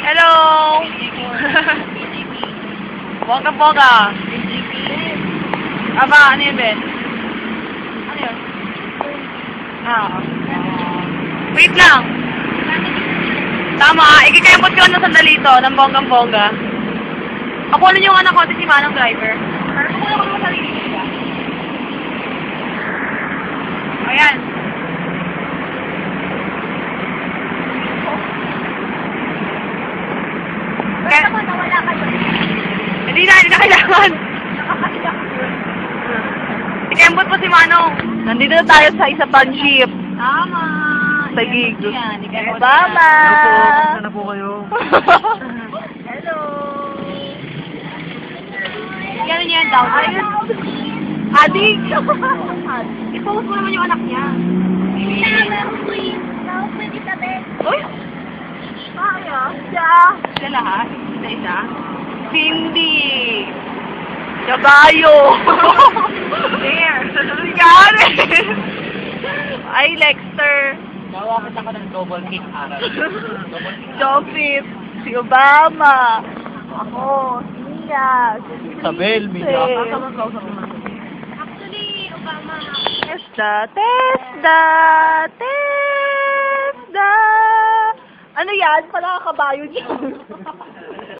Hello! Bongga-bongga. Aba, ano yun, Ben? Ano yun? Wait lang. Tama, ikikayamot ko na sandali ito ng bonggang-bongga. Ako ano yung anak ko, si Manong driver. Pero kung ako naman sarili niya. Ayan. Kaya naman nawala ka doon. Hindi na kailangan. Ikayamot po si Manong. Nandito na tayo sa isa pang jeep. Tama. Sa gig. Mama. Hello na po kayo. Hello. Gano'n niya yung down? Adik! I-post mo naman yung anak niya. Uy! Kaya? Siya lahat? Isa-isa? Hindi! Kabayo! There! Gari! Ay, Lexter! Nawakit ako ng double kick aral. Joseph! Si Obama! Ako! Sia! Isabel, Mila. Actually, Obama. Testa! Testa! Testa! Ano yan? Pala kabayo dyan.